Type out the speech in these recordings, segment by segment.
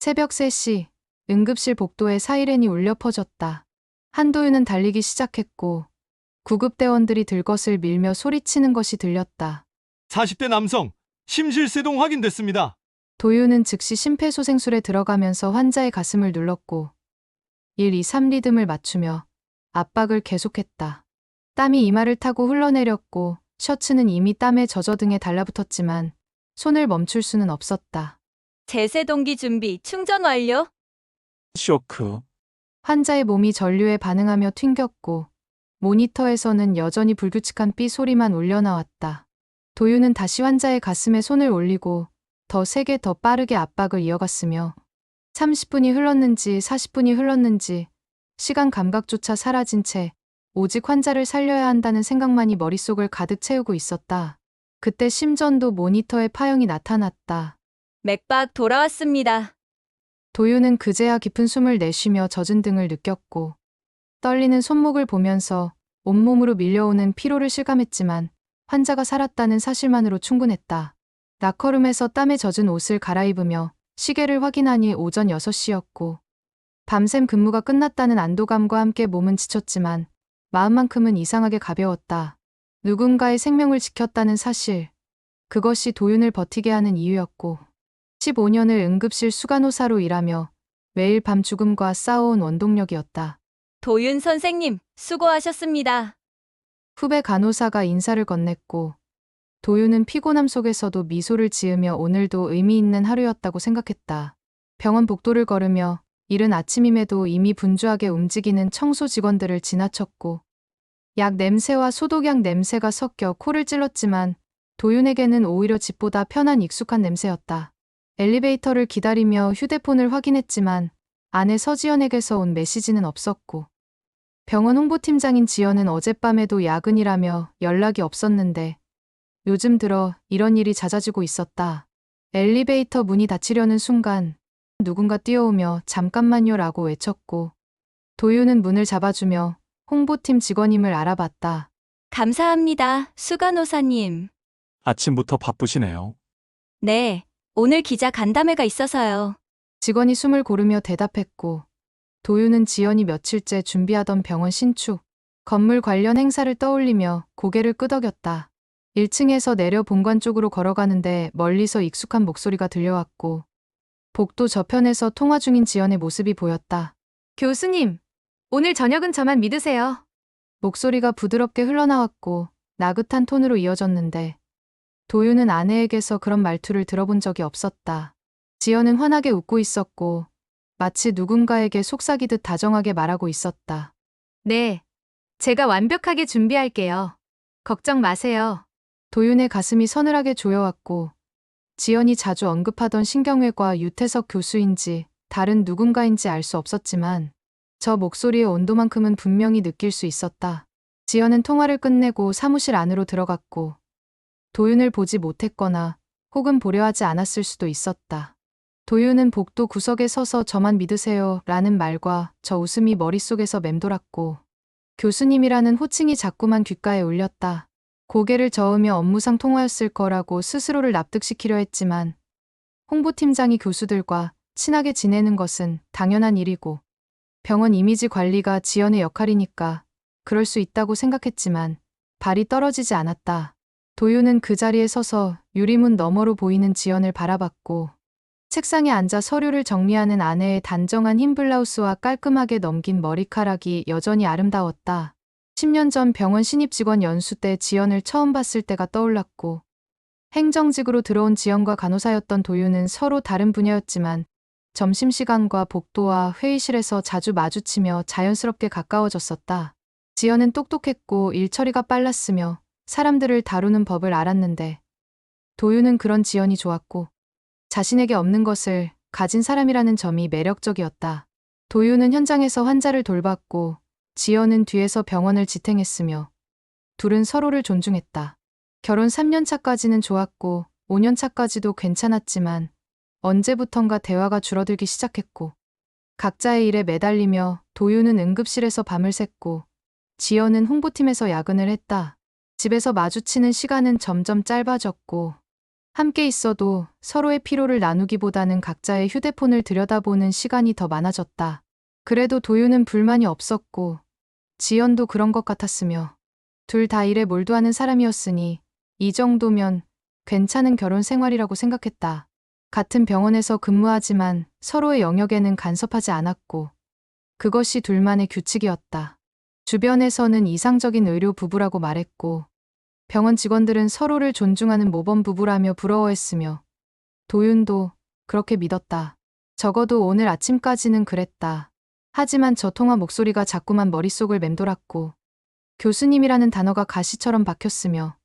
새벽 3시, 응급실 복도에 사이렌이 울려 퍼졌다. 한도윤은 달리기 시작했고 구급대원들이 들것을 밀며 소리치는 것이 들렸다. 40대 남성, 심실세동 확인됐습니다. 도윤은 즉시 심폐소생술에 들어가면서 환자의 가슴을 눌렀고 1, 2, 3 리듬을 맞추며 압박을 계속했다. 땀이 이마를 타고 흘러내렸고 셔츠는 이미 땀에 젖어 등에 달라붙었지만 손을 멈출 수는 없었다. 제세동기 준비, 충전 완료. 쇼크. 환자의 몸이 전류에 반응하며 튕겼고 모니터에서는 여전히 불규칙한 삐 소리만 울려나왔다. 도윤은 다시 환자의 가슴에 손을 올리고 더 세게 더 빠르게 압박을 이어갔으며 30분이 흘렀는지 40분이 흘렀는지 시간 감각조차 사라진 채 오직 환자를 살려야 한다는 생각만이 머릿속을 가득 채우고 있었다. 그때 심전도 모니터에 파형이 나타났다. 맥박 돌아왔습니다. 도윤은 그제야 깊은 숨을 내쉬며 젖은 등을 느꼈고 떨리는 손목을 보면서 온몸으로 밀려오는 피로를 실감했지만 환자가 살았다는 사실만으로 충분했다. 라커룸에서 땀에 젖은 옷을 갈아입으며 시계를 확인하니 오전 6시였고 밤샘 근무가 끝났다는 안도감과 함께 몸은 지쳤지만 마음만큼은 이상하게 가벼웠다. 누군가의 생명을 지켰다는 사실, 그것이 도윤을 버티게 하는 이유였고 15년을 응급실 수간호사로 일하며 매일 밤 죽음과 싸워온 원동력이었다. 도윤 선생님, 수고하셨습니다. 후배 간호사가 인사를 건넸고 도윤은 피곤함 속에서도 미소를 지으며 오늘도 의미 있는 하루였다고 생각했다. 병원 복도를 걸으며 이른 아침임에도 이미 분주하게 움직이는 청소 직원들을 지나쳤고 약 냄새와 소독약 냄새가 섞여 코를 찔렀지만 도윤에게는 오히려 집보다 편한 익숙한 냄새였다. 엘리베이터를 기다리며 휴대폰을 확인했지만 아내 서지연에게서 온 메시지는 없었고 병원 홍보팀장인 지연은 어젯밤에도 야근이라며 연락이 없었는데 요즘 들어 이런 일이 잦아지고 있었다. 엘리베이터 문이 닫히려는 순간 누군가 뛰어오며 잠깐만요 라고 외쳤고 도윤은 문을 잡아주며 홍보팀 직원임을 알아봤다. 감사합니다, 수간호사님. 아침부터 바쁘시네요. 네, 오늘 기자 간담회가 있어서요. 직원이 숨을 고르며 대답했고 도윤은 지연이 며칠째 준비하던 병원 신축, 건물 관련 행사를 떠올리며 고개를 끄덕였다. 1층에서 내려 본관 쪽으로 걸어가는데 멀리서 익숙한 목소리가 들려왔고 복도 저편에서 통화 중인 지연의 모습이 보였다. 교수님, 오늘 저녁은 저만 믿으세요. 목소리가 부드럽게 흘러나왔고 나긋한 톤으로 이어졌는데 도윤은 아내에게서 그런 말투를 들어본 적이 없었다. 지연은 환하게 웃고 있었고 마치 누군가에게 속삭이듯 다정하게 말하고 있었다. 네, 제가 완벽하게 준비할게요. 걱정 마세요. 도윤의 가슴이 서늘하게 조여왔고 지연이 자주 언급하던 신경외과 유태석 교수인지 다른 누군가인지 알 수 없었지만 저 목소리의 온도만큼은 분명히 느낄 수 있었다. 지연은 통화를 끝내고 사무실 안으로 들어갔고 도윤을 보지 못했거나 혹은 보려 하지 않았을 수도 있었다. 도윤은 복도 구석에 서서 저만 믿으세요 라는 말과 저 웃음이 머릿속에서 맴돌았고 교수님이라는 호칭이 자꾸만 귓가에 울렸다. 고개를 저으며 업무상 통화였을 거라고 스스로를 납득시키려 했지만 홍보팀장이 교수들과 친하게 지내는 것은 당연한 일이고 병원 이미지 관리가 지연의 역할이니까 그럴 수 있다고 생각했지만 발이 떨어지지 않았다. 도윤은 그 자리에 서서 유리문 너머로 보이는 지연을 바라봤고 책상에 앉아 서류를 정리하는 아내의 단정한 흰 블라우스와 깔끔하게 넘긴 머리카락이 여전히 아름다웠다. 10년 전 병원 신입 직원 연수 때 지연을 처음 봤을 때가 떠올랐고 행정직으로 들어온 지연과 간호사였던 도윤은 서로 다른 분야였지만 점심시간과 복도와 회의실에서 자주 마주치며 자연스럽게 가까워졌었다. 지연은 똑똑했고 일처리가 빨랐으며 사람들을 다루는 법을 알았는데 도윤은 그런 지연이 좋았고 자신에게 없는 것을 가진 사람이라는 점이 매력적이었다. 도윤은 현장에서 환자를 돌봤고 지연은 뒤에서 병원을 지탱했으며 둘은 서로를 존중했다. 결혼 3년 차까지는 좋았고 5년 차까지도 괜찮았지만 언제부턴가 대화가 줄어들기 시작했고 각자의 일에 매달리며 도윤은 응급실에서 밤을 샜고 지연은 홍보팀에서 야근을 했다. 집에서 마주치는 시간은 점점 짧아졌고 함께 있어도 서로의 피로를 나누기보다는 각자의 휴대폰을 들여다보는 시간이 더 많아졌다. 그래도 도유는 불만이 없었고 지연도 그런 것 같았으며 둘 다 일에 몰두하는 사람이었으니 이 정도면 괜찮은 결혼 생활이라고 생각했다. 같은 병원에서 근무하지만 서로의 영역에는 간섭하지 않았고 그것이 둘만의 규칙이었다. 주변에서는 이상적인 의료 부부라고 말했고 병원 직원들은 서로를 존중하는 모범 부부라며 부러워했으며 도윤도 그렇게 믿었다. 적어도 오늘 아침까지는 그랬다. 하지만 저 통화 목소리가 자꾸만 머릿속을 맴돌았고 교수님이라는 단어가 가시처럼 박혔으며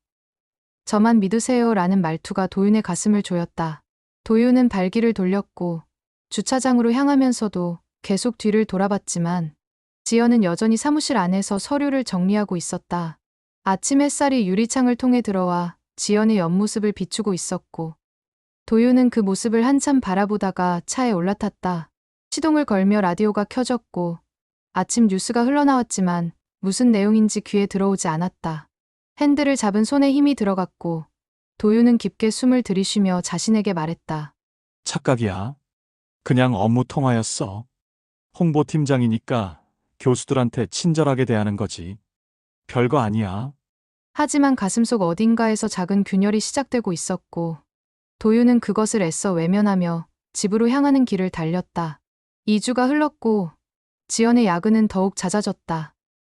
저만 믿으세요 라는 말투가 도윤의 가슴을 조였다. 도윤은 발길을 돌렸고 주차장으로 향하면서도 계속 뒤를 돌아봤지만 지연은 여전히 사무실 안에서 서류를 정리하고 있었다. 아침 햇살이 유리창을 통해 들어와 지연의 옆모습을 비추고 있었고 도윤은 그 모습을 한참 바라보다가 차에 올라탔다. 시동을 걸며 라디오가 켜졌고 아침 뉴스가 흘러나왔지만 무슨 내용인지 귀에 들어오지 않았다. 핸들을 잡은 손에 힘이 들어갔고 도윤은 깊게 숨을 들이쉬며 자신에게 말했다. 착각이야. 그냥 업무 통화였어. 홍보팀장이니까 교수들한테 친절하게 대하는 거지. 별거 아니야. 하지만 가슴속 어딘가에서 작은 균열이 시작되고 있었고 도윤은 그것을 애써 외면하며 집으로 향하는 길을 달렸다. 2주가 흘렀고 지연의 야근은 더욱 잦아졌다.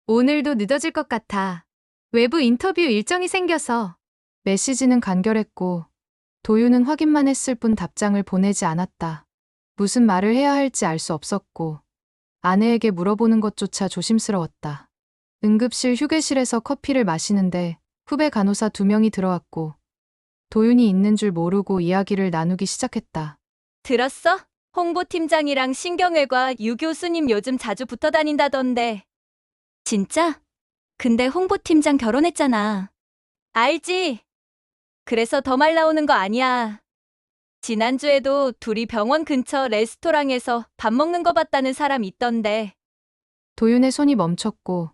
오늘도 늦어질 것 같아. 외부 인터뷰 일정이 생겨서. 메시지는 간결했고 도윤은 확인만 했을 뿐 답장을 보내지 않았다. 무슨 말을 해야 할지 알 수 없었고 아내에게 물어보는 것조차 조심스러웠다. 응급실 휴게실에서 커피를 마시는데 후배 간호사 2명이 들어왔고 도윤이 있는 줄 모르고 이야기를 나누기 시작했다. 들었어? 홍보팀장이랑 신경외과 유 교수님 요즘 자주 붙어 다닌다던데. 진짜? 근데 홍보팀장 결혼했잖아. 알지? 그래서 더 말 나오는 거 아니야. 지난주에도 둘이 병원 근처 레스토랑에서 밥 먹는 거 봤다는 사람 있던데. 도윤의 손이 멈췄고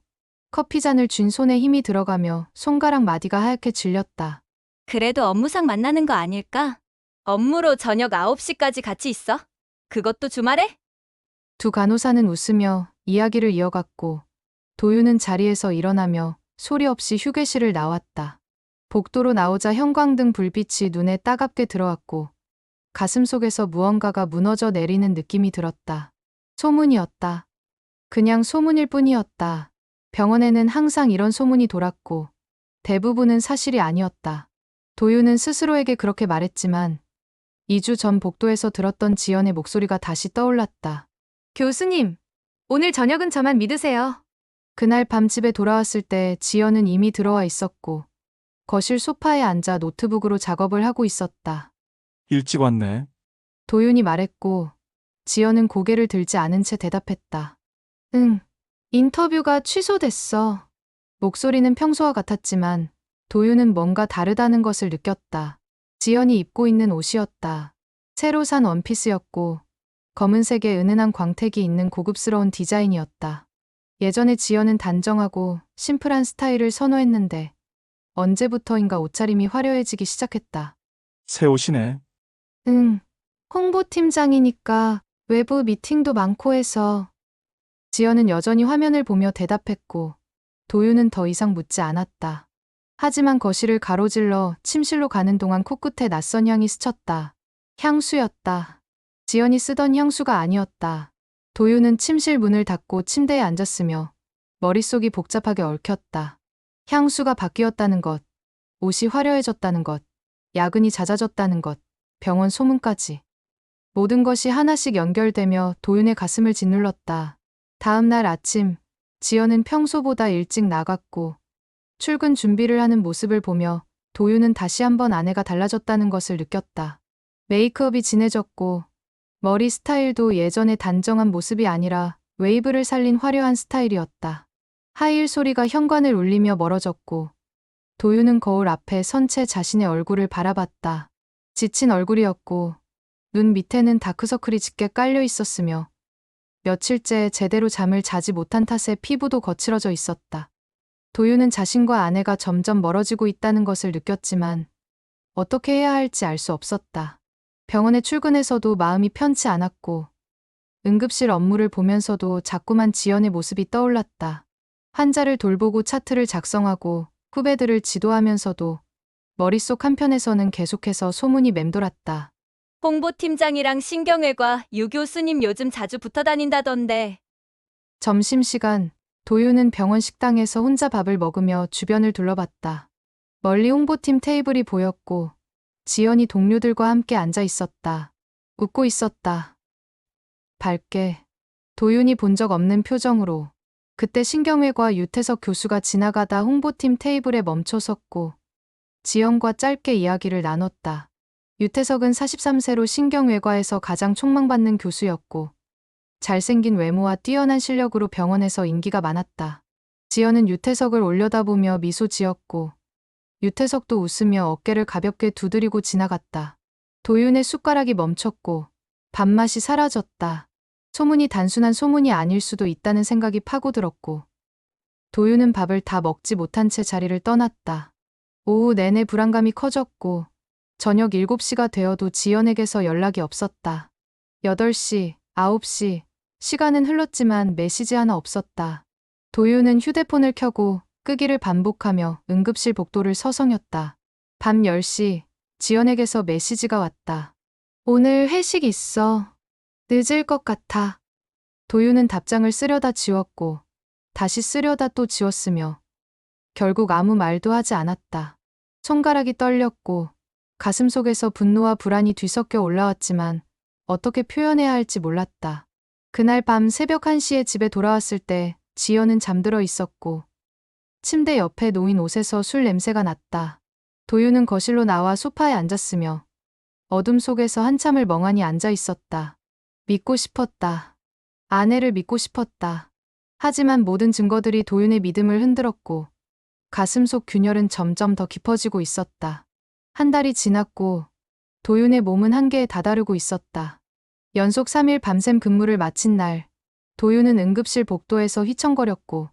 커피잔을 쥔 손에 힘이 들어가며 손가락 마디가 하얗게 질렸다. 그래도 업무상 만나는 거 아닐까? 업무로 저녁 9시까지 같이 있어? 그것도 주말에? 두 간호사는 웃으며 이야기를 이어갔고 도윤은 자리에서 일어나며 소리 없이 휴게실을 나왔다. 복도로 나오자 형광등 불빛이 눈에 따갑게 들어왔고 가슴속에서 무언가가 무너져 내리는 느낌이 들었다. 소문이었다. 그냥 소문일 뿐이었다. 병원에는 항상 이런 소문이 돌았고 대부분은 사실이 아니었다. 도윤은 스스로에게 그렇게 말했지만 2주 전 복도에서 들었던 지연의 목소리가 다시 떠올랐다. 교수님, 오늘 저녁은 저만 믿으세요. 그날 밤 집에 돌아왔을 때 지연은 이미 들어와 있었고 거실 소파에 앉아 노트북으로 작업을 하고 있었다. 일찍 왔네. 도윤이 말했고 지연은 고개를 들지 않은 채 대답했다. 응, 인터뷰가 취소됐어. 목소리는 평소와 같았지만 도윤은 뭔가 다르다는 것을 느꼈다. 지연이 입고 있는 옷이었다. 새로 산 원피스였고 검은색에 은은한 광택이 있는 고급스러운 디자인이었다. 예전에 지연은 단정하고 심플한 스타일을 선호했는데 언제부터인가 옷차림이 화려해지기 시작했다. 새 옷이네. 응, 홍보팀장이니까 외부 미팅도 많고 해서. 지연은 여전히 화면을 보며 대답했고 도윤은 더 이상 묻지 않았다. 하지만 거실을 가로질러 침실로 가는 동안 코끝에 낯선 향이 스쳤다. 향수였다. 지연이 쓰던 향수가 아니었다. 도윤은 침실 문을 닫고 침대에 앉았으며 머릿속이 복잡하게 얽혔다. 향수가 바뀌었다는 것, 옷이 화려해졌다는 것, 야근이 잦아졌다는 것, 병원 소문까지. 모든 것이 하나씩 연결되며 도윤의 가슴을 짓눌렀다. 다음 날 아침, 지연은 평소보다 일찍 나갔고 출근 준비를 하는 모습을 보며 도윤은 다시 한번 아내가 달라졌다는 것을 느꼈다. 메이크업이 진해졌고 머리 스타일도 예전의 단정한 모습이 아니라 웨이브를 살린 화려한 스타일이었다. 하이힐 소리가 현관을 울리며 멀어졌고 도윤은 거울 앞에 선 채 자신의 얼굴을 바라봤다. 지친 얼굴이었고 눈 밑에는 다크서클이 짙게 깔려 있었으며 며칠째 제대로 잠을 자지 못한 탓에 피부도 거칠어져 있었다. 도윤은 자신과 아내가 점점 멀어지고 있다는 것을 느꼈지만 어떻게 해야 할지 알 수 없었다. 병원에 출근해서도 마음이 편치 않았고 응급실 업무를 보면서도 자꾸만 지연의 모습이 떠올랐다. 환자를 돌보고 차트를 작성하고 후배들을 지도하면서도 머릿속 한편에서는 계속해서 소문이 맴돌았다. 홍보팀장이랑 신경외과 유 교수님 요즘 자주 붙어 다닌다던데. 점심시간, 도유는 병원 식당에서 혼자 밥을 먹으며 주변을 둘러봤다. 멀리 홍보팀 테이블이 보였고 지연이 동료들과 함께 앉아 있었다. 웃고 있었다. 밝게, 도윤이 본 적 없는 표정으로. 그때 신경외과 유태석 교수가 지나가다 홍보팀 테이블에 멈춰 섰고 지연과 짧게 이야기를 나눴다. 유태석은 43세로 신경외과에서 가장 촉망받는 교수였고 잘생긴 외모와 뛰어난 실력으로 병원에서 인기가 많았다. 지연은 유태석을 올려다보며 미소 지었고 유태석도 웃으며 어깨를 가볍게 두드리고 지나갔다. 도윤의 숟가락이 멈췄고 밥맛이 사라졌다. 소문이 단순한 소문이 아닐 수도 있다는 생각이 파고들었고 도윤은 밥을 다 먹지 못한 채 자리를 떠났다. 오후 내내 불안감이 커졌고 저녁 7시가 되어도 지연에게서 연락이 없었다. 8시, 9시, 시간은 흘렀지만 메시지 하나 없었다. 도윤은 휴대폰을 켜고 끄기를 반복하며 응급실 복도를 서성였다. 밤 10시, 지연에게서 메시지가 왔다. 오늘 회식 있어. 늦을 것 같아. 도윤은 답장을 쓰려다 지웠고 다시 쓰려다 또 지웠으며 결국 아무 말도 하지 않았다. 손가락이 떨렸고 가슴속에서 분노와 불안이 뒤섞여 올라왔지만 어떻게 표현해야 할지 몰랐다. 그날 밤 새벽 1시에 집에 돌아왔을 때 지연은 잠들어 있었고 침대 옆에 놓인 옷에서 술 냄새가 났다. 도윤은 거실로 나와 소파에 앉았으며 어둠 속에서 한참을 멍하니 앉아 있었다. 믿고 싶었다. 아내를 믿고 싶었다. 하지만 모든 증거들이 도윤의 믿음을 흔들었고 가슴속 균열은 점점 더 깊어지고 있었다. 한 달이 지났고 도윤의 몸은 한계에 다다르고 있었다. 연속 3일 밤샘 근무를 마친 날, 도윤은 응급실 복도에서 휘청거렸고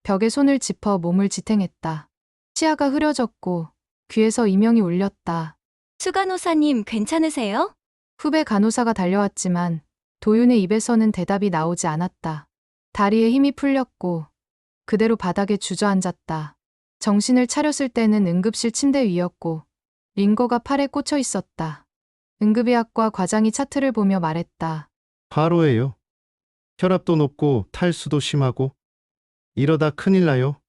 벽에 손을 짚어 몸을 지탱했다. 치아가 흐려졌고 귀에서 이명이 울렸다. 수간호사님 괜찮으세요? 후배 간호사가 달려왔지만 도윤의 입에서는 대답이 나오지 않았다. 다리에 힘이 풀렸고 그대로 바닥에 주저앉았다. 정신을 차렸을 때는 응급실 침대 위였고 링거가 팔에 꽂혀 있었다. 응급의학과 과장이 차트를 보며 말했다. 과로예요. 혈압도 높고 탈수도 심하고 이러다 큰일 나요.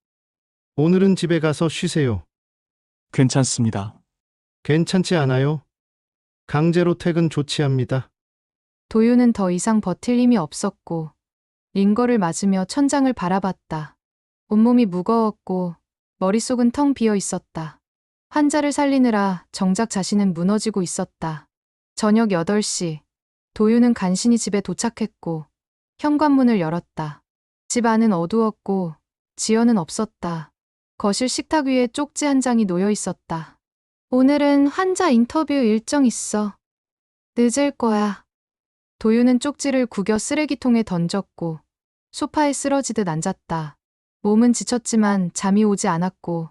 오늘은 집에 가서 쉬세요. 괜찮습니다. 괜찮지 않아요? 강제로 퇴근 조치합니다. 도윤은 더 이상 버틸 힘이 없었고 링거를 맞으며 천장을 바라봤다. 온몸이 무거웠고 머릿속은 텅 비어 있었다. 환자를 살리느라 정작 자신은 무너지고 있었다. 저녁 8시, 도윤은 간신히 집에 도착했고 현관문을 열었다. 집 안은 어두웠고 지연은 없었다. 거실 식탁 위에 쪽지 한 장이 놓여 있었다. 오늘은 환자 인터뷰 일정 있어. 늦을 거야. 도윤은 쪽지를 구겨 쓰레기통에 던졌고 소파에 쓰러지듯 앉았다. 몸은 지쳤지만 잠이 오지 않았고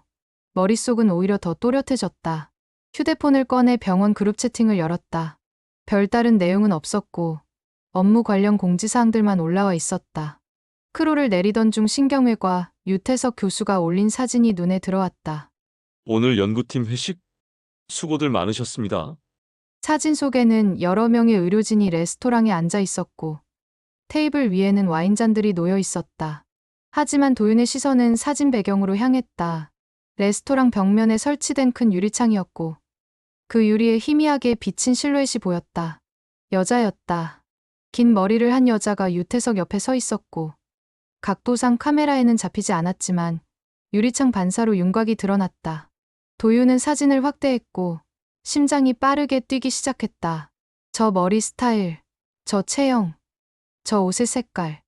머릿속은 오히려 더 또렷해졌다. 휴대폰을 꺼내 병원 그룹 채팅을 열었다. 별다른 내용은 없었고 업무 관련 공지사항들만 올라와 있었다. 크로를 내리던 중 신경외과 유태석 교수가 올린 사진이 눈에 들어왔다. 오늘 연구팀 회식? 수고들 많으셨습니다. 사진 속에는 여러 명의 의료진이 레스토랑에 앉아 있었고 테이블 위에는 와인잔들이 놓여 있었다. 하지만 도윤의 시선은 사진 배경으로 향했다. 레스토랑 벽면에 설치된 큰 유리창이었고 그 유리에 희미하게 비친 실루엣이 보였다. 여자였다. 긴 머리를 한 여자가 유태석 옆에 서 있었고 각도상 카메라에는 잡히지 않았지만 유리창 반사로 윤곽이 드러났다. 도윤은 사진을 확대했고 심장이 빠르게 뛰기 시작했다. 저 머리 스타일, 저 체형, 저 옷의 색깔.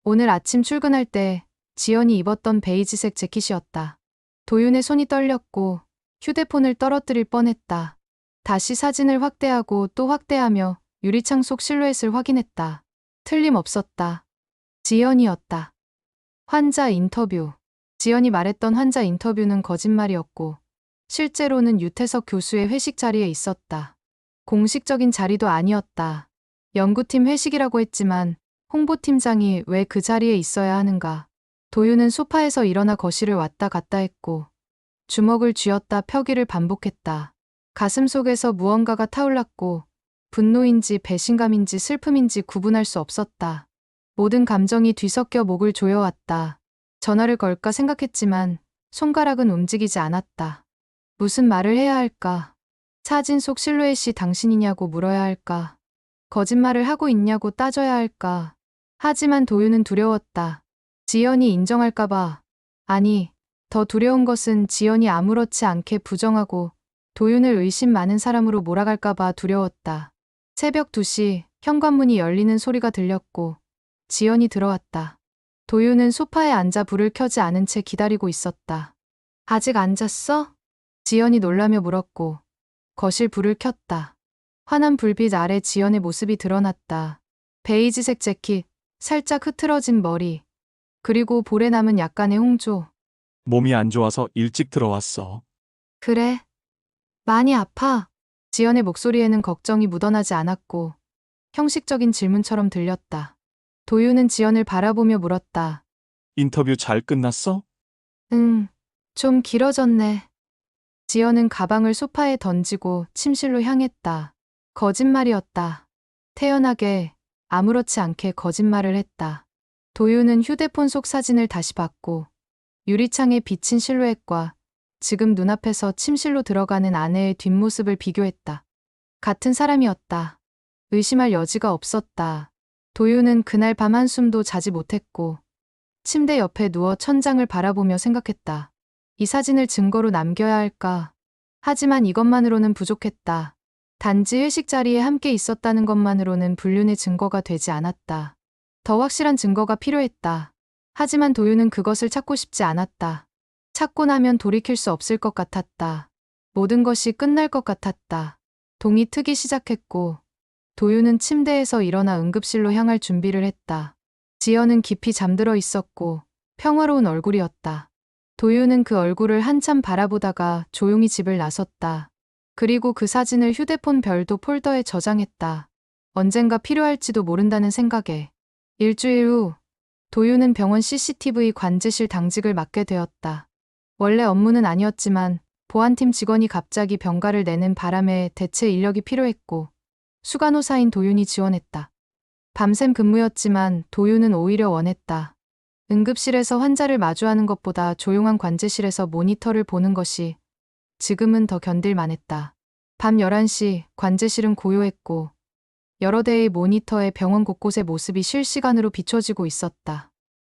오늘 아침 출근할 때 지연이 입었던 베이지색 재킷이었다. 도윤의 손이 떨렸고 휴대폰을 떨어뜨릴 뻔했다. 다시 사진을 확대하고 또 확대하며 유리창 속 실루엣을 확인했다. 틀림없었다. 지연이었다. 환자 인터뷰. 지연이 말했던 환자 인터뷰는 거짓말이었고 실제로는 유태석 교수의 회식 자리에 있었다. 공식적인 자리도 아니었다. 연구팀 회식이라고 했지만 홍보팀장이 왜 그 자리에 있어야 하는가. 도윤은 소파에서 일어나 거실을 왔다 갔다 했고 주먹을 쥐었다 펴기를 반복했다. 가슴 속에서 무언가가 타올랐고 분노인지 배신감인지 슬픔인지 구분할 수 없었다. 모든 감정이 뒤섞여 목을 조여왔다. 전화를 걸까 생각했지만 손가락은 움직이지 않았다. 무슨 말을 해야 할까? 사진 속 실루엣이 당신이냐고 물어야 할까? 거짓말을 하고 있냐고 따져야 할까? 하지만 도윤은 두려웠다. 지연이 인정할까봐. 아니, 더 두려운 것은 지연이 아무렇지 않게 부정하고 도윤을 의심 많은 사람으로 몰아갈까봐 두려웠다. 새벽 2시 현관문이 열리는 소리가 들렸고 지연이 들어왔다. 도윤은 소파에 앉아 불을 켜지 않은 채 기다리고 있었다. 아직 안 잤어? 지연이 놀라며 물었고 거실 불을 켰다. 환한 불빛 아래 지연의 모습이 드러났다. 베이지색 재킷, 살짝 흐트러진 머리, 그리고 볼에 남은 약간의 홍조. 몸이 안 좋아서 일찍 들어왔어. 그래? 많이 아파? 지연의 목소리에는 걱정이 묻어나지 않았고 형식적인 질문처럼 들렸다. 도윤은 지연을 바라보며 물었다. 인터뷰 잘 끝났어? 응, 좀 길어졌네. 지연은 가방을 소파에 던지고 침실로 향했다. 거짓말이었다. 태연하게, 아무렇지 않게 거짓말을 했다. 도윤은 휴대폰 속 사진을 다시 봤고 유리창에 비친 실루엣과 지금 눈앞에서 침실로 들어가는 아내의 뒷모습을 비교했다. 같은 사람이었다. 의심할 여지가 없었다. 도윤은 그날 밤 한숨도 자지 못했고 침대 옆에 누워 천장을 바라보며 생각했다. 이 사진을 증거로 남겨야 할까? 하지만 이것만으로는 부족했다. 단지 회식 자리에 함께 있었다는 것만으로는 불륜의 증거가 되지 않았다. 더 확실한 증거가 필요했다. 하지만 도윤은 그것을 찾고 싶지 않았다. 찾고 나면 돌이킬 수 없을 것 같았다. 모든 것이 끝날 것 같았다. 동이 트기 시작했고 도윤은 침대에서 일어나 응급실로 향할 준비를 했다. 지연은 깊이 잠들어 있었고 평화로운 얼굴이었다. 도윤은 그 얼굴을 한참 바라보다가 조용히 집을 나섰다. 그리고 그 사진을 휴대폰 별도 폴더에 저장했다. 언젠가 필요할지도 모른다는 생각에. 일주일 후 도윤은 병원 CCTV 관제실 당직을 맡게 되었다. 원래 업무는 아니었지만 보안팀 직원이 갑자기 병가를 내는 바람에 대체 인력이 필요했고 수간호사인 도윤이 지원했다. 밤샘 근무였지만 도윤은 오히려 원했다. 응급실에서 환자를 마주하는 것보다 조용한 관제실에서 모니터를 보는 것이 지금은 더 견딜만했다. 밤 11시 관제실은 고요했고 여러 대의 모니터에 병원 곳곳의 모습이 실시간으로 비춰지고 있었다.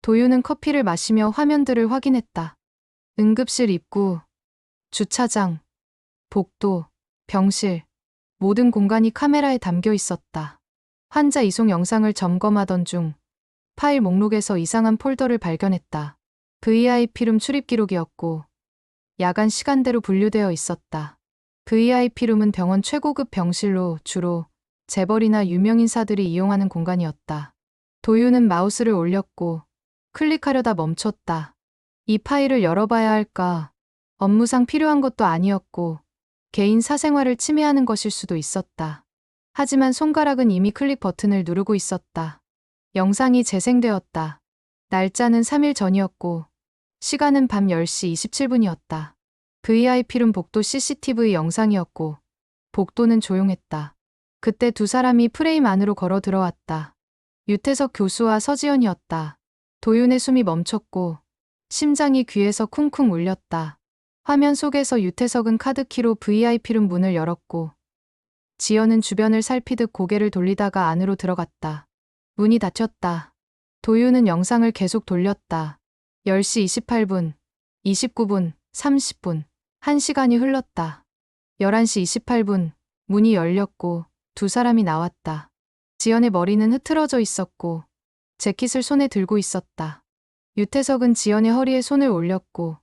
도윤은 커피를 마시며 화면들을 확인했다. 응급실 입구, 주차장, 복도, 병실, 모든 공간이 카메라에 담겨 있었다. 환자 이송 영상을 점검하던 중 파일 목록에서 이상한 폴더를 발견했다. VIP룸 출입 기록이었고 야간 시간대로 분류되어 있었다. VIP룸은 병원 최고급 병실로 주로 재벌이나 유명인사들이 이용하는 공간이었다. 도윤은 마우스를 올렸고 클릭하려다 멈췄다. 이 파일을 열어봐야 할까? 업무상 필요한 것도 아니었고 개인 사생활을 침해하는 것일 수도 있었다. 하지만 손가락은 이미 클릭 버튼을 누르고 있었다. 영상이 재생되었다. 날짜는 3일 전이었고 시간은 밤 10시 27분이었다. VIP룸 복도 CCTV 영상이었고 복도는 조용했다. 그때 두 사람이 프레임 안으로 걸어 들어왔다. 유태석 교수와 서지연이었다. 도윤의 숨이 멈췄고 심장이 귀에서 쿵쿵 울렸다. 화면 속에서 유태석은 카드키로 VIP룸 문을 열었고 지연은 주변을 살피듯 고개를 돌리다가 안으로 들어갔다. 문이 닫혔다. 도윤은 영상을 계속 돌렸다. 10시 28분, 29분, 30분, 1시간이 흘렀다. 11시 28분, 문이 열렸고 두 사람이 나왔다. 지연의 머리는 흐트러져 있었고 재킷을 손에 들고 있었다. 유태석은 지연의 허리에 손을 올렸고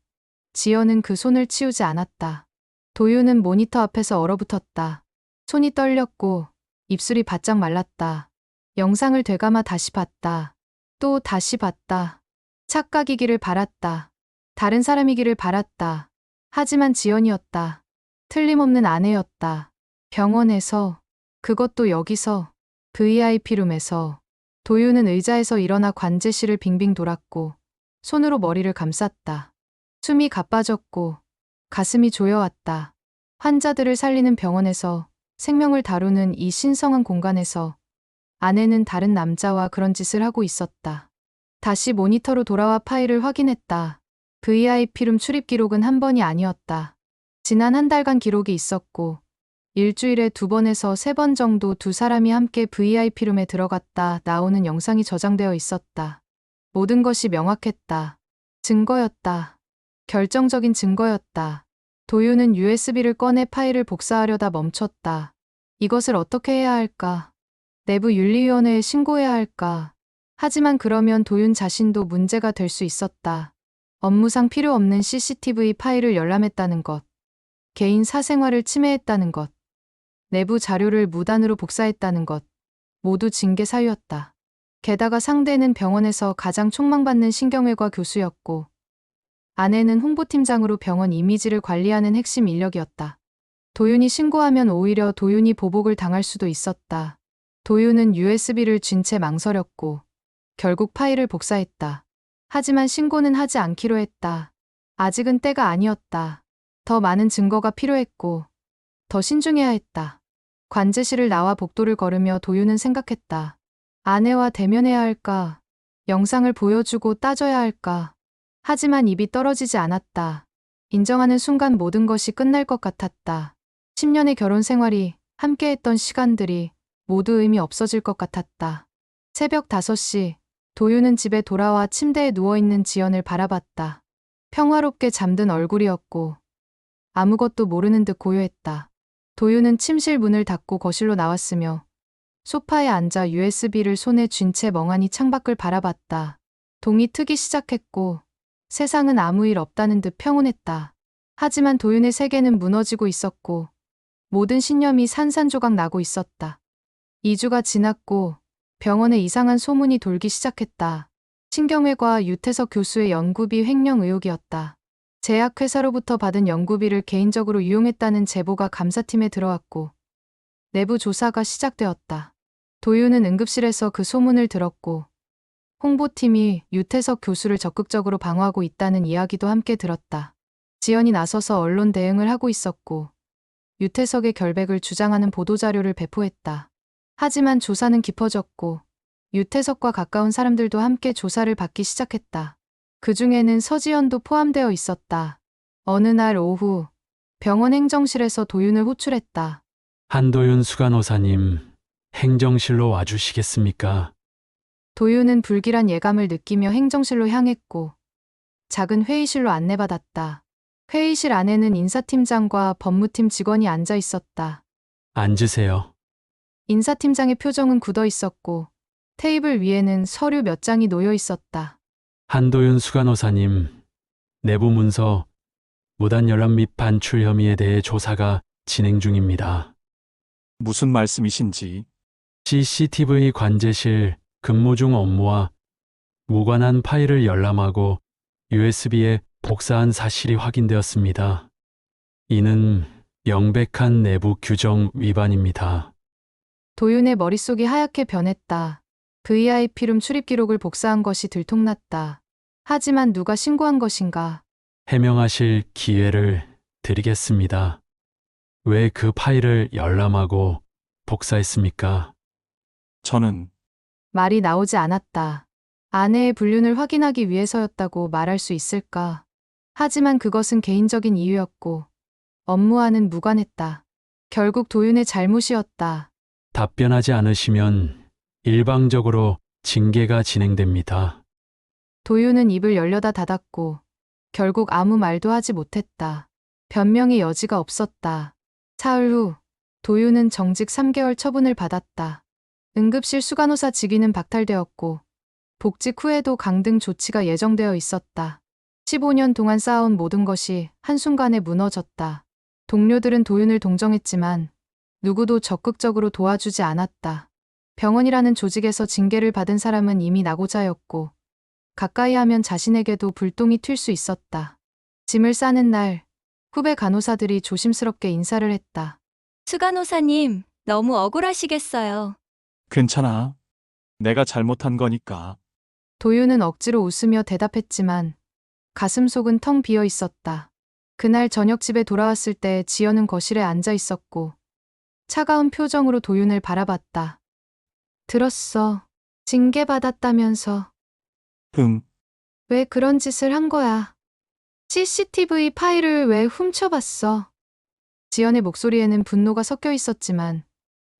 지연은 그 손을 치우지 않았다. 도윤은 모니터 앞에서 얼어붙었다. 손이 떨렸고 입술이 바짝 말랐다. 영상을 되감아 다시 봤다. 또 다시 봤다. 착각이기를 바랐다. 다른 사람이기를 바랐다. 하지만 지연이었다. 틀림없는 아내였다. 병원에서, 그것도 여기서, VIP룸에서. 도윤은 의자에서 일어나 관제실을 빙빙 돌았고 손으로 머리를 감쌌다. 숨이 가빠졌고 가슴이 조여왔다. 환자들을 살리는 병원에서, 생명을 다루는 이 신성한 공간에서 아내는 다른 남자와 그런 짓을 하고 있었다. 다시 모니터로 돌아와 파일을 확인했다. VIP룸 출입 기록은 한 번이 아니었다. 지난 한 달간 기록이 있었고 일주일에 2번에서 3번 정도 두 사람이 함께 VIP룸에 들어갔다 나오는 영상이 저장되어 있었다. 모든 것이 명확했다. 증거였다. 결정적인 증거였다. 도윤은 USB를 꺼내 파일을 복사하려다 멈췄다. 이것을 어떻게 해야 할까? 내부 윤리위원회에 신고해야 할까? 하지만 그러면 도윤 자신도 문제가 될 수 있었다. 업무상 필요 없는 CCTV 파일을 열람했다는 것, 개인 사생활을 침해했다는 것, 내부 자료를 무단으로 복사했다는 것, 모두 징계 사유였다. 게다가 상대는 병원에서 가장 촉망받는 신경외과 교수였고, 아내는 홍보팀장으로 병원 이미지를 관리하는 핵심 인력이었다. 도윤이 신고하면 오히려 도윤이 보복을 당할 수도 있었다. 도윤은 USB를 쥔 채 망설였고, 결국 파일을 복사했다. 하지만 신고는 하지 않기로 했다. 아직은 때가 아니었다. 더 많은 증거가 필요했고, 더 신중해야 했다. 관제실을 나와 복도를 걸으며 도윤은 생각했다. 아내와 대면해야 할까? 영상을 보여주고 따져야 할까? 하지만 입이 떨어지지 않았다. 인정하는 순간 모든 것이 끝날 것 같았다. 10년의 결혼 생활이, 함께했던 시간들이 모두 의미 없어질 것 같았다. 새벽 5시, 도윤은 집에 돌아와 침대에 누워있는 지연을 바라봤다. 평화롭게 잠든 얼굴이었고 아무것도 모르는 듯 고요했다. 도윤은 침실 문을 닫고 거실로 나왔으며 소파에 앉아 USB를 손에 쥔 채 멍하니 창밖을 바라봤다. 동이 트기 시작했고 세상은 아무 일 없다는 듯 평온했다. 하지만 도윤의 세계는 무너지고 있었고 모든 신념이 산산조각 나고 있었다. 2주가 지났고 병원에 이상한 소문이 돌기 시작했다. 신경외과 유태석 교수의 연구비 횡령 의혹이었다. 제약회사로부터 받은 연구비를 개인적으로 이용했다는 제보가 감사팀에 들어왔고 내부 조사가 시작되었다. 도윤은 응급실에서 그 소문을 들었고 홍보팀이 유태석 교수를 적극적으로 방어하고 있다는 이야기도 함께 들었다. 지연이 나서서 언론 대응을 하고 있었고 유태석의 결백을 주장하는 보도자료를 배포했다. 하지만 조사는 깊어졌고 유태석과 가까운 사람들도 함께 조사를 받기 시작했다. 그 중에는 서지연도 포함되어 있었다. 어느 날 오후 병원 행정실에서 도윤을 호출했다. 한도윤 수간호사님, 행정실로 와주시겠습니까? 도윤은 불길한 예감을 느끼며 행정실로 향했고 작은 회의실로 안내받았다. 회의실 안에는 인사팀장과 법무팀 직원이 앉아 있었다. 앉으세요. 인사팀장의 표정은 굳어 있었고 테이블 위에는 서류 몇 장이 놓여 있었다. 한도윤 수간호사님, 내부 문서, 무단 열람 및 반출 혐의에 대해 조사가 진행 중입니다. 무슨 말씀이신지. CCTV 관제실 근무 중 업무와 무관한 파일을 열람하고 USB에 복사한 사실이 확인되었습니다. 이는 명백한 내부 규정 위반입니다. 도윤의 머릿속이 하얗게 변했다. VIP룸 출입 기록을 복사한 것이 들통났다. 하지만 누가 신고한 것인가? 해명하실 기회를 드리겠습니다. 왜 그 파일을 열람하고 복사했습니까? 저는 말이 나오지 않았다. 아내의 불륜을 확인하기 위해서였다고 말할 수 있을까? 하지만 그것은 개인적인 이유였고 업무와는 무관했다. 결국 도윤의 잘못이었다. 답변하지 않으시면 일방적으로 징계가 진행됩니다. 도윤은 입을 열려다 닫았고 결국 아무 말도 하지 못했다. 변명의 여지가 없었다. 사흘 후 도윤은 정직 3개월 처분을 받았다. 응급실 수간호사 직위는 박탈되었고 복직 후에도 강등 조치가 예정되어 있었다. 15년 동안 쌓아온 모든 것이 한순간에 무너졌다. 동료들은 도윤을 동정했지만 누구도 적극적으로 도와주지 않았다. 병원이라는 조직에서 징계를 받은 사람은 이미 낙오자였고 가까이 하면 자신에게도 불똥이 튈 수 있었다. 짐을 싸는 날 후배 간호사들이 조심스럽게 인사를 했다. 수간호사님, 너무 억울하시겠어요. 괜찮아. 내가 잘못한 거니까. 도윤은 억지로 웃으며 대답했지만 가슴속은 텅 비어 있었다. 그날 저녁 집에 돌아왔을 때 지연은 거실에 앉아 있었고 차가운 표정으로 도윤을 바라봤다. 들었어. 징계받았다면서. 응, 왜 그런 짓을 한 거야? CCTV 파일을 왜 훔쳐봤어? 지연의 목소리에는 분노가 섞여 있었지만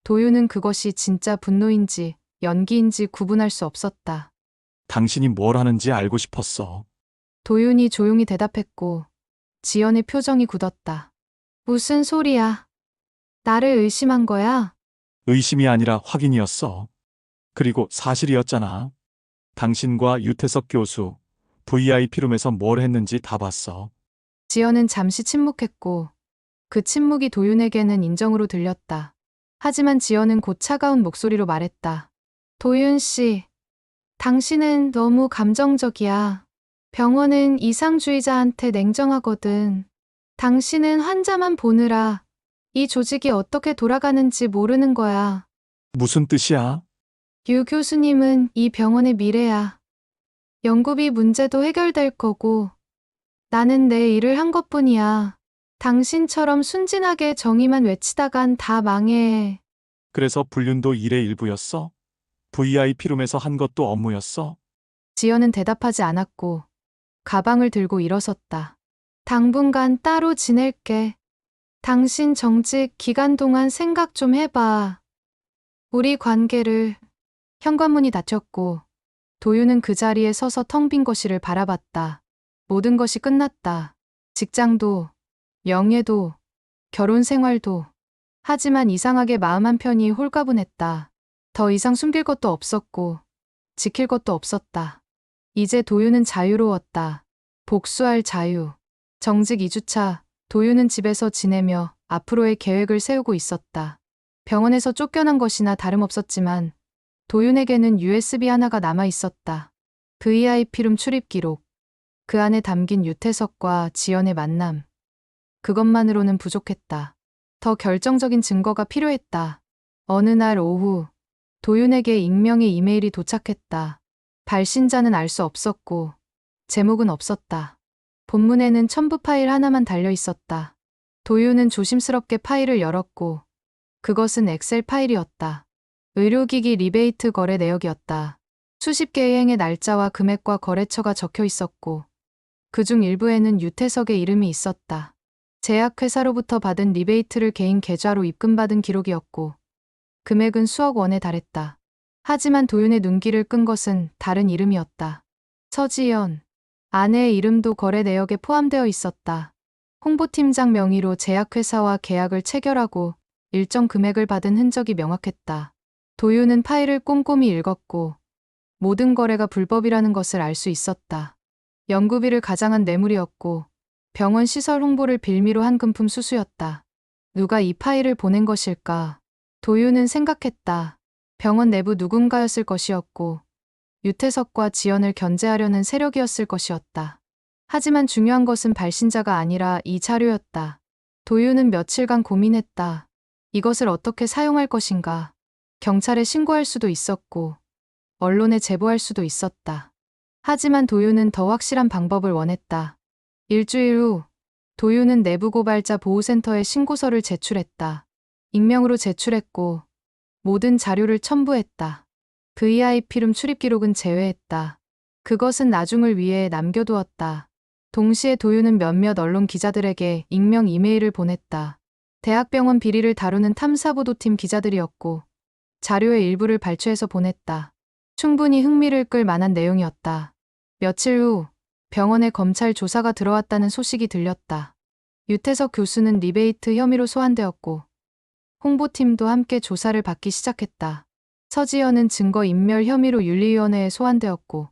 도윤은 그것이 진짜 분노인지 연기인지 구분할 수 없었다. 당신이 뭘 하는지 알고 싶었어. 도윤이 조용히 대답했고 지연의 표정이 굳었다. 무슨 소리야? 나를 의심한 거야? 의심이 아니라 확인이었어. 그리고 사실이었잖아. 당신과 유태석 교수, VIP룸에서 뭘 했는지 다 봤어. 지연은 잠시 침묵했고 그 침묵이 도윤에게는 인정으로 들렸다. 하지만 지연은 곧 차가운 목소리로 말했다. 도윤 씨, 당신은 너무 감정적이야. 병원은 이상주의자한테 냉정하거든. 당신은 환자만 보느라 이 조직이 어떻게 돌아가는지 모르는 거야. 무슨 뜻이야? 유 교수님은 이 병원의 미래야. 연구비 문제도 해결될 거고 나는 내 일을 한 것뿐이야. 당신처럼 순진하게 정의만 외치다간 다 망해. 그래서 불륜도 일의 일부였어? VIP룸에서 한 것도 업무였어? 지연은 대답하지 않았고 가방을 들고 일어섰다. 당분간 따로 지낼게. 당신 정직 기간 동안 생각 좀 해봐. 우리 관계를. 현관문이 닫혔고 도윤은 그 자리에 서서 텅 빈 거실을 바라봤다. 모든 것이 끝났다. 직장도, 명예도, 결혼 생활도. 하지만 이상하게 마음 한편이 홀가분했다. 더 이상 숨길 것도 없었고 지킬 것도 없었다. 이제 도윤은 자유로웠다. 복수할 자유. 정직 2주차, 도윤은 집에서 지내며 앞으로의 계획을 세우고 있었다. 병원에서 쫓겨난 것이나 다름없었지만 도윤에게는 USB 하나가 남아 있었다. VIP룸 출입 기록. 그 안에 담긴 유태석과 지연의 만남. 그것만으로는 부족했다. 더 결정적인 증거가 필요했다. 어느 날 오후, 도윤에게 익명의 이메일이 도착했다. 발신자는 알 수 없었고, 제목은 없었다. 본문에는 첨부 파일 하나만 달려 있었다. 도윤은 조심스럽게 파일을 열었고, 그것은 엑셀 파일이었다. 의료기기 리베이트 거래 내역이었다. 수십 개의 행의 날짜와 금액과 거래처가 적혀 있었고, 그중 일부에는 유태석의 이름이 있었다. 제약회사로부터 받은 리베이트를 개인 계좌로 입금받은 기록이었고, 금액은 수억 원에 달했다. 하지만 도윤의 눈길을 끈 것은 다른 이름이었다. 서지연. 아내의 이름도 거래 내역에 포함되어 있었다. 홍보팀장 명의로 제약회사와 계약을 체결하고 일정 금액을 받은 흔적이 명확했다. 도윤은 파일을 꼼꼼히 읽었고 모든 거래가 불법이라는 것을 알 수 있었다. 연구비를 가장한 뇌물이었고 병원 시설 홍보를 빌미로 한 금품 수수였다. 누가 이 파일을 보낸 것일까? 도윤은 생각했다. 병원 내부 누군가였을 것이었고 유태석과 지연을 견제하려는 세력이었을 것이었다. 하지만 중요한 것은 발신자가 아니라 이 자료였다. 도윤은 며칠간 고민했다. 이것을 어떻게 사용할 것인가? 경찰에 신고할 수도 있었고 언론에 제보할 수도 있었다. 하지만 도윤은 더 확실한 방법을 원했다. 일주일 후 도윤은 내부 고발자 보호센터에 신고서를 제출했다. 익명으로 제출했고 모든 자료를 첨부했다. VIP룸 출입 기록은 제외했다. 그것은 나중을 위해 남겨두었다. 동시에 도윤은 몇몇 언론 기자들에게 익명 이메일을 보냈다. 대학병원 비리를 다루는 탐사보도팀 기자들이었고 자료의 일부를 발췌해서 보냈다. 충분히 흥미를 끌 만한 내용이었다. 며칠 후 병원에 검찰 조사가 들어왔다는 소식이 들렸다. 유태석 교수는 리베이트 혐의로 소환되었고 홍보팀도 함께 조사를 받기 시작했다. 서지연은 증거인멸 혐의로 윤리위원회에 소환되었고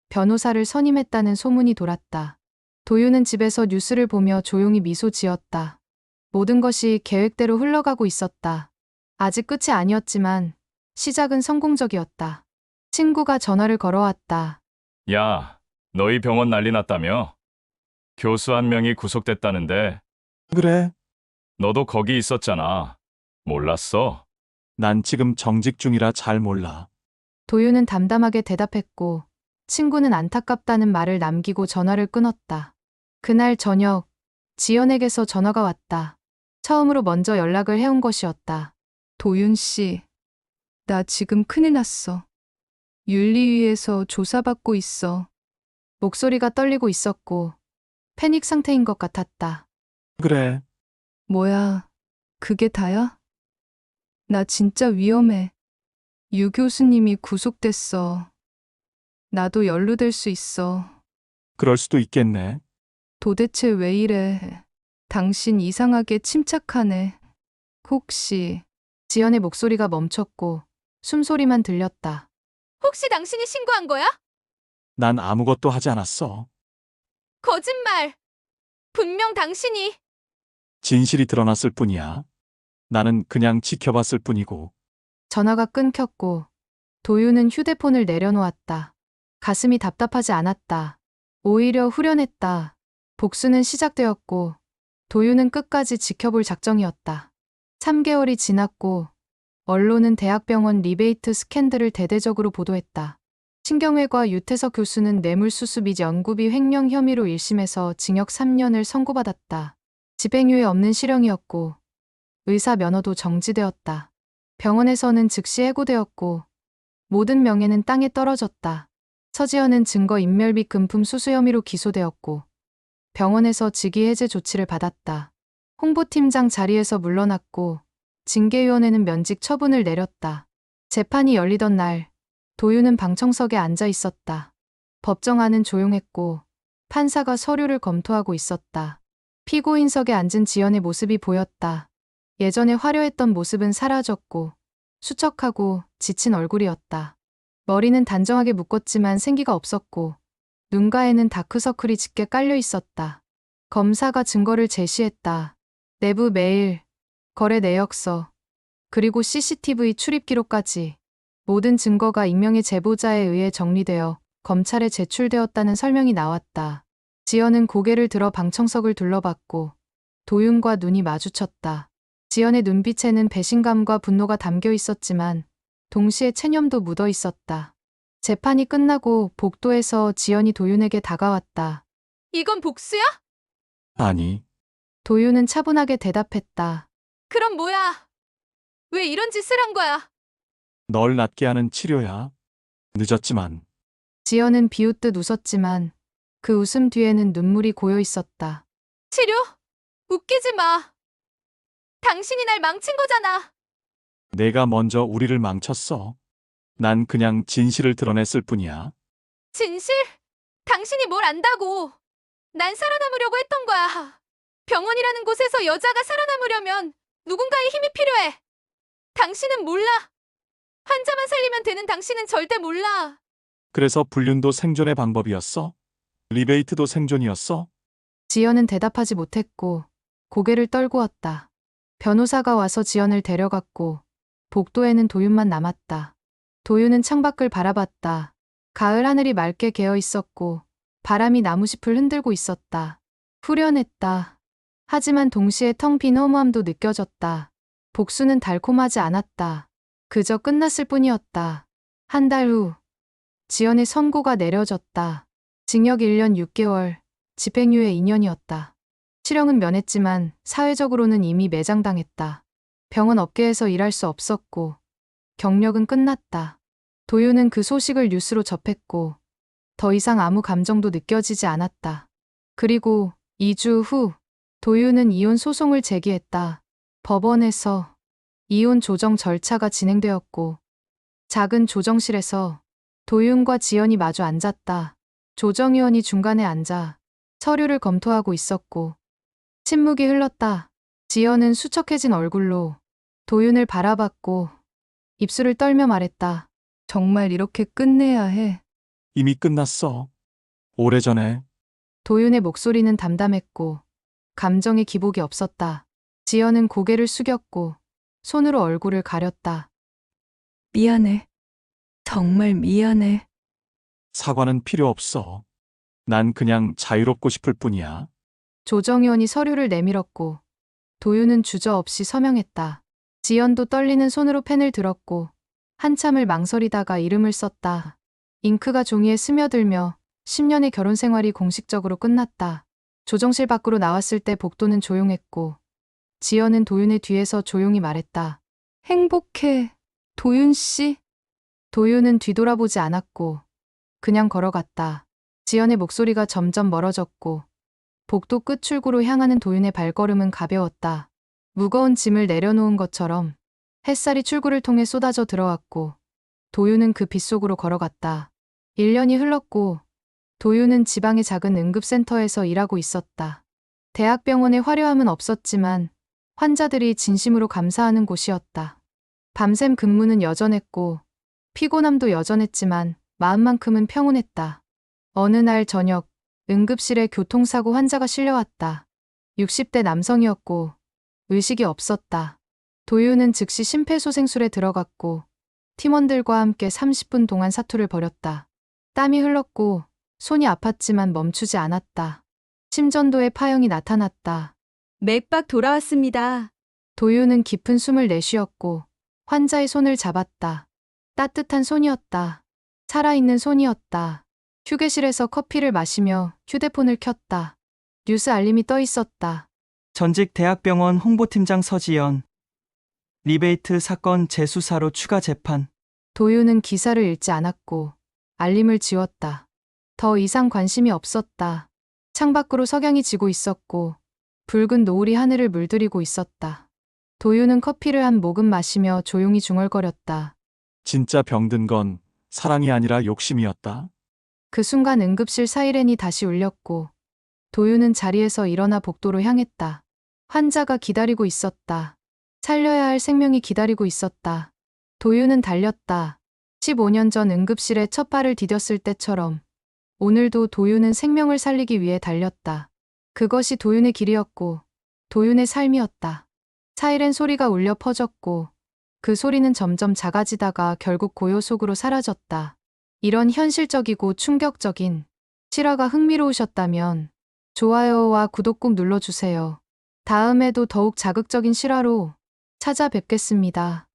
변호사를 선임했다는 소문이 돌았다. 도윤은 집에서 뉴스를 보며 조용히 미소 지었다. 모든 것이 계획대로 흘러가고 있었다. 아직 끝이 아니었지만 시작은 성공적이었다. 친구가 전화를 걸어왔다. 야, 너희 병원 난리 났다며? 교수 한 명이 구속됐다는데 그래, 너도 거기 있었잖아. 몰랐어? 난 지금 정직 중이라 잘 몰라. 도윤은 담담하게 대답했고 친구는 안타깝다는 말을 남기고 전화를 끊었다. 그날 저녁 지연에게서 전화가 왔다. 처음으로 먼저 연락을 해온 것이었다. 도윤 씨, 나 지금 큰일 났어. 윤리위에서 조사받고 있어. 목소리가 떨리고 있었고 패닉 상태인 것 같았다. 그래, 뭐야, 그게 다야? 나 진짜 위험해. 유 교수님이 구속됐어. 나도 연루될 수 있어. 그럴 수도 있겠네. 도대체 왜 이래? 당신 이상하게 침착하네. 혹시 지연의 목소리가 멈췄고 숨소리만 들렸다. 혹시 당신이 신고한 거야? 난 아무것도 하지 않았어. 거짓말! 분명 당신이. 진실이 드러났을 뿐이야. 나는 그냥 지켜봤을 뿐이고. 전화가 끊겼고 도윤은 휴대폰을 내려놓았다. 가슴이 답답하지 않았다. 오히려 후련했다. 복수는 시작되었고 도윤은 끝까지 지켜볼 작정이었다. 3개월이 지났고 언론은 대학병원 리베이트 스캔들을 대대적으로 보도했다. 신경외과 유태석 교수는 뇌물수수 및 연구비 횡령 혐의로 1심에서 징역 3년을 선고받았다. 집행유예 없는 실형이었고 의사 면허도 정지되었다. 병원에서는 즉시 해고되었고 모든 명예는 땅에 떨어졌다. 서지현은 증거인멸 및 금품 수수 혐의로 기소되었고 병원에서 직위해제 조치를 받았다. 홍보팀장 자리에서 물러났고 징계위원회는 면직 처분을 내렸다. 재판이 열리던 날 도윤은 방청석에 앉아 있었다. 법정 안은 조용했고 판사가 서류를 검토하고 있었다. 피고인석에 앉은 지연의 모습이 보였다. 예전에 화려했던 모습은 사라졌고 수척하고 지친 얼굴이었다. 머리는 단정하게 묶었지만 생기가 없었고 눈가에는 다크서클이 짙게 깔려 있었다. 검사가 증거를 제시했다. 내부 메일, 거래 내역서, 그리고 CCTV 출입 기록까지 모든 증거가 익명의 제보자에 의해 정리되어 검찰에 제출되었다는 설명이 나왔다. 지연은 고개를 들어 방청석을 둘러봤고 도윤과 눈이 마주쳤다. 지연의 눈빛에는 배신감과 분노가 담겨 있었지만 동시에 체념도 묻어 있었다. 재판이 끝나고 복도에서 지연이 도윤에게 다가왔다. 이건 복수야? 아니, 도윤은 차분하게 대답했다. 그럼 뭐야? 왜 이런 짓을 한 거야? 널 낫게 하는 치료야. 늦었지만. 지연은 비웃듯 웃었지만 그 웃음 뒤에는 눈물이 고여 있었다. 치료? 웃기지 마. 당신이 날 망친 거잖아. 내가 먼저 우리를 망쳤어. 난 그냥 진실을 드러냈을 뿐이야. 진실? 당신이 뭘 안다고. 난 살아남으려고 했던 거야. 병원이라는 곳에서 여자가 살아남으려면 누군가의 힘이 필요해. 당신은 몰라. 환자만 살리면 되는 당신은 절대 몰라. 그래서 불륜도 생존의 방법이었어? 리베이트도 생존이었어? 지연은 대답하지 못했고 고개를 떨구었다. 변호사가 와서 지연을 데려갔고 복도에는 도윤만 남았다. 도윤은 창밖을 바라봤다. 가을 하늘이 맑게 개어 있었고 바람이 나무숲을 흔들고 있었다. 후련했다. 하지만 동시에 텅 빈 허무함도 느껴졌다. 복수는 달콤하지 않았다. 그저 끝났을 뿐이었다. 한 달 후 지연의 선고가 내려졌다. 징역 1년 6개월, 집행유예 2년이었다. 실형은 면했지만 사회적으로는 이미 매장당했다. 병원 업계에서 일할 수 없었고 경력은 끝났다. 도윤은 그 소식을 뉴스로 접했고 더 이상 아무 감정도 느껴지지 않았다. 그리고 2주 후 도윤은 이혼 소송을 제기했다. 법원에서 이혼 조정 절차가 진행되었고 작은 조정실에서 도윤과 지연이 마주 앉았다. 조정위원이 중간에 앉아 서류를 검토하고 있었고 침묵이 흘렀다. 지연은 수척해진 얼굴로 도윤을 바라봤고 입술을 떨며 말했다. 정말 이렇게 끝내야 해. 이미 끝났어. 오래전에. 도윤의 목소리는 담담했고 감정의 기복이 없었다. 지연은 고개를 숙였고 손으로 얼굴을 가렸다. 미안해. 정말 미안해. 사과는 필요 없어. 난 그냥 자유롭고 싶을 뿐이야. 조정의원이 서류를 내밀었고 도윤은 주저없이 서명했다. 지연도 떨리는 손으로 펜을 들었고 한참을 망설이다가 이름을 썼다. 잉크가 종이에 스며들며 10년의 결혼 생활이 공식적으로 끝났다. 조정실 밖으로 나왔을 때 복도는 조용했고 지연은 도윤의 뒤에서 조용히 말했다. 행복해, 도윤 씨. 도윤은 뒤돌아보지 않았고 그냥 걸어갔다. 지연의 목소리가 점점 멀어졌고 복도 끝 출구로 향하는 도윤의 발걸음은 가벼웠다. 무거운 짐을 내려놓은 것처럼 햇살이 출구를 통해 쏟아져 들어왔고 도윤은 그 빛 속으로 걸어갔다. 1년이 흘렀고 도윤은 지방의 작은 응급센터에서 일하고 있었다. 대학병원의 화려함은 없었지만 환자들이 진심으로 감사하는 곳이었다. 밤샘 근무는 여전했고 피곤함도 여전했지만 마음만큼은 평온했다. 어느 날 저녁 응급실에 교통사고 환자가 실려왔다. 60대 남성이었고 의식이 없었다. 도윤은 즉시 심폐소생술에 들어갔고 팀원들과 함께 30분 동안 사투를 벌였다. 땀이 흘렀고 손이 아팠지만 멈추지 않았다. 심전도에 파형이 나타났다. 맥박 돌아왔습니다. 도윤은 깊은 숨을 내쉬었고 환자의 손을 잡았다. 따뜻한 손이었다. 살아있는 손이었다. 휴게실에서 커피를 마시며 휴대폰을 켰다. 뉴스 알림이 떠 있었다. 전직 대학병원 홍보팀장 서지연. 리베이트 사건 재수사로 추가 재판. 도윤은 기사를 읽지 않았고 알림을 지웠다. 더 이상 관심이 없었다. 창밖으로 석양이 지고 있었고 붉은 노을이 하늘을 물들이고 있었다. 도윤은 커피를 한 모금 마시며 조용히 중얼거렸다. 진짜 병든 건 사랑이 아니라 욕심이었다. 그 순간 응급실 사이렌이 다시 울렸고 도윤은 자리에서 일어나 복도로 향했다. 환자가 기다리고 있었다. 살려야 할 생명이 기다리고 있었다. 도윤은 달렸다. 15년 전 응급실에 첫 발을 디뎠을 때처럼 오늘도 도윤은 생명을 살리기 위해 달렸다. 그것이 도윤의 길이었고 도윤의 삶이었다. 사이렌 소리가 울려 퍼졌고 그 소리는 점점 작아지다가 결국 고요 속으로 사라졌다. 이런 현실적이고 충격적인 실화가 흥미로우셨다면 좋아요와 구독 꾹 눌러주세요. 다음에도 더욱 자극적인 실화로 찾아뵙겠습니다.